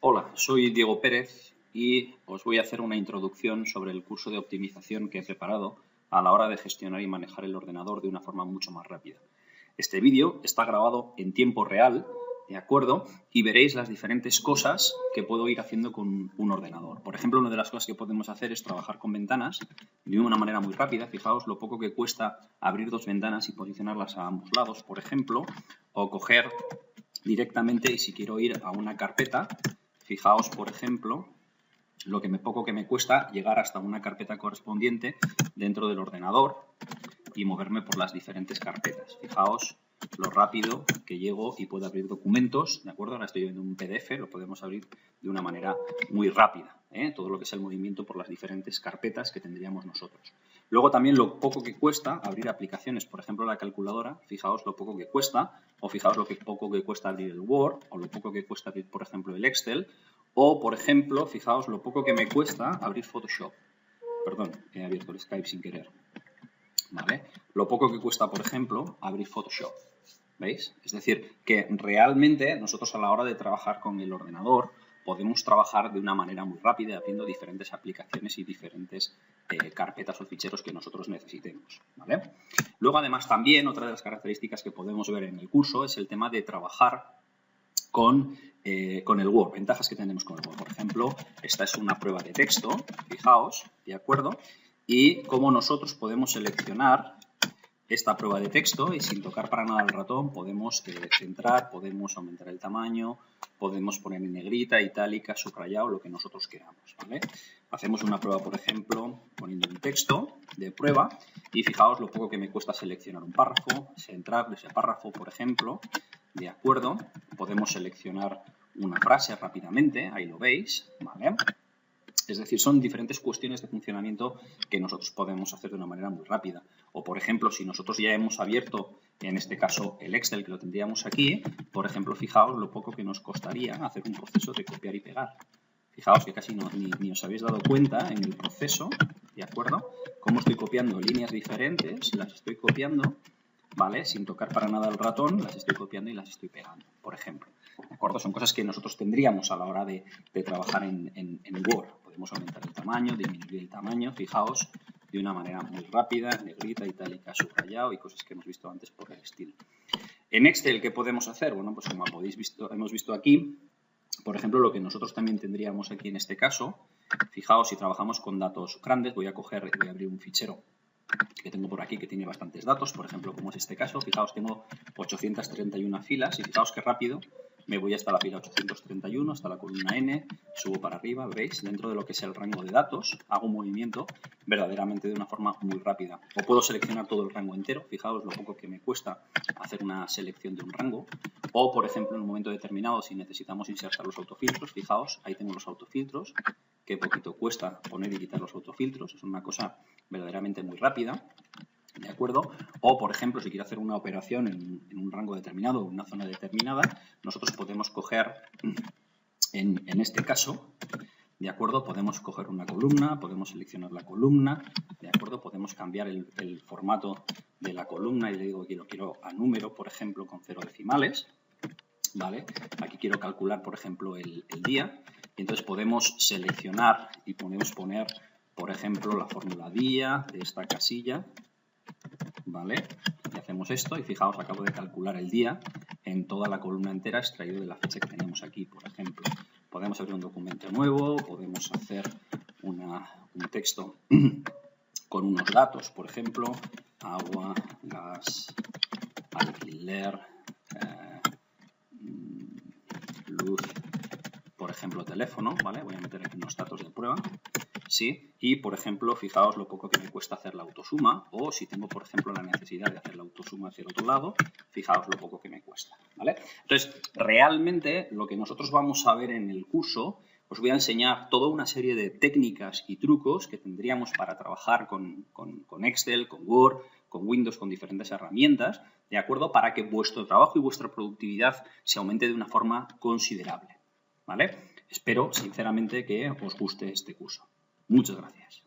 Hola, soy Diego Pérez y os voy a hacer una introducción sobre el curso de optimización que he preparado a la hora de gestionar y manejar el ordenador de una forma mucho más rápida. Este vídeo está grabado en tiempo real, ¿de acuerdo? Y veréis las diferentes cosas que puedo ir haciendo con un ordenador. Por ejemplo, una de las cosas que podemos hacer es trabajar con ventanas de una manera muy rápida. Fijaos lo poco que cuesta abrir dos ventanas y posicionarlas a ambos lados, por ejemplo, o coger directamente, y si quiero ir a una carpeta, fijaos, por ejemplo, lo que poco que me cuesta llegar hasta una carpeta correspondiente dentro del ordenador y moverme por las diferentes carpetas. Fijaos lo rápido que llego y puedo abrir documentos, ¿de acuerdo? Ahora estoy viendo un PDF, lo podemos abrir de una manera muy rápida, todo lo que es el movimiento por las diferentes carpetas que tendríamos nosotros. Luego también lo poco que cuesta abrir aplicaciones, por ejemplo la calculadora, fijaos lo poco que cuesta, o fijaos lo poco que cuesta abrir el Word, o lo poco que cuesta abrir, por ejemplo, el Excel, o, por ejemplo, fijaos lo poco que me cuesta abrir Photoshop. Perdón, he abierto el Skype sin querer. ¿Vale? Lo poco que cuesta, por ejemplo, abrir Photoshop. ¿Veis? Es decir, que realmente nosotros a la hora de trabajar con el ordenador podemos trabajar de una manera muy rápida abriendo diferentes aplicaciones y diferentes carpetas o ficheros que nosotros necesitemos. ¿Vale? Luego, además, también otra de las características que podemos ver en el curso es el tema de trabajar con el Word, ventajas que tenemos con el Word. Por ejemplo, esta es una prueba de texto, fijaos, ¿de acuerdo? Y cómo nosotros podemos seleccionar esta prueba de texto y sin tocar para nada el ratón podemos centrar, podemos aumentar el tamaño, podemos poner en negrita, itálica, subrayado, lo que nosotros queramos, ¿vale? Hacemos una prueba, por ejemplo, poniendo un texto de prueba y fijaos lo poco que me cuesta seleccionar un párrafo, centrar ese párrafo, por ejemplo, ¿de acuerdo? Podemos seleccionar una frase rápidamente, ahí lo veis, ¿vale? Es decir, son diferentes cuestiones de funcionamiento que nosotros podemos hacer de una manera muy rápida. O, por ejemplo, si nosotros ya hemos abierto, en este caso, el Excel, que lo tendríamos aquí, por ejemplo, fijaos lo poco que nos costaría hacer un proceso de copiar y pegar. Fijaos que casi ni os habéis dado cuenta en el proceso, ¿de acuerdo? Cómo estoy copiando líneas diferentes, las estoy copiando, ¿vale? Sin tocar para nada el ratón, las estoy copiando y las estoy pegando, por ejemplo. ¿De acuerdo? Son cosas que nosotros tendríamos a la hora de trabajar en Word. Podemos aumentar el tamaño, disminuir el tamaño, fijaos, de una manera muy rápida, negrita, itálica, subrayado y cosas que hemos visto antes por el estilo. En Excel, ¿qué podemos hacer? Bueno, pues como hemos visto aquí, por ejemplo, lo que nosotros también tendríamos aquí en este caso, fijaos, si trabajamos con datos grandes, voy a abrir un fichero que tengo por aquí que tiene bastantes datos, por ejemplo, como es este caso, fijaos, tengo 831 filas y fijaos qué rápido me voy hasta la fila 831, hasta la columna N, subo para arriba, veis, dentro de lo que es el rango de datos, hago un movimiento verdaderamente de una forma muy rápida. O puedo seleccionar todo el rango entero, fijaos lo poco que me cuesta hacer una selección de un rango. O, por ejemplo, en un momento determinado, si necesitamos insertar los autofiltros, fijaos, ahí tengo los autofiltros, qué poquito cuesta poner y quitar los autofiltros, es una cosa verdaderamente muy rápida, ¿de acuerdo? O, por ejemplo, si quiero hacer una operación en un rango determinado o en una zona determinada, nosotros podemos coger, en este caso, ¿de acuerdo? Podemos coger una columna, podemos seleccionar la columna, ¿de acuerdo? Podemos cambiar el formato de la columna y le digo que lo quiero a número, por ejemplo, con 0 decimales, ¿vale? Aquí quiero calcular, por ejemplo, el día y entonces podemos seleccionar y podemos poner, por ejemplo, la fórmula día de esta casilla, ¿vale? Y hacemos esto y fijaos, acabo de calcular el día en toda la columna entera extraído de la fecha que tenemos aquí, por ejemplo. Podemos abrir un documento nuevo, podemos hacer un texto con unos datos, por ejemplo, agua, gas, alquiler, luz, por ejemplo, teléfono, ¿vale? Voy a meter aquí unos datos de prueba. Sí, y por ejemplo, fijaos lo poco que me cuesta hacer la autosuma, o si tengo, por ejemplo, la necesidad de hacer la autosuma hacia el otro lado, fijaos lo poco que me cuesta, ¿vale? Entonces, realmente lo que nosotros vamos a ver en el curso, os voy a enseñar toda una serie de técnicas y trucos que tendríamos para trabajar con Excel, con Word, con Windows, con diferentes herramientas, ¿de acuerdo? Para que vuestro trabajo y vuestra productividad se aumente de una forma considerable, ¿vale? Espero, sinceramente, que os guste este curso. Muchas gracias.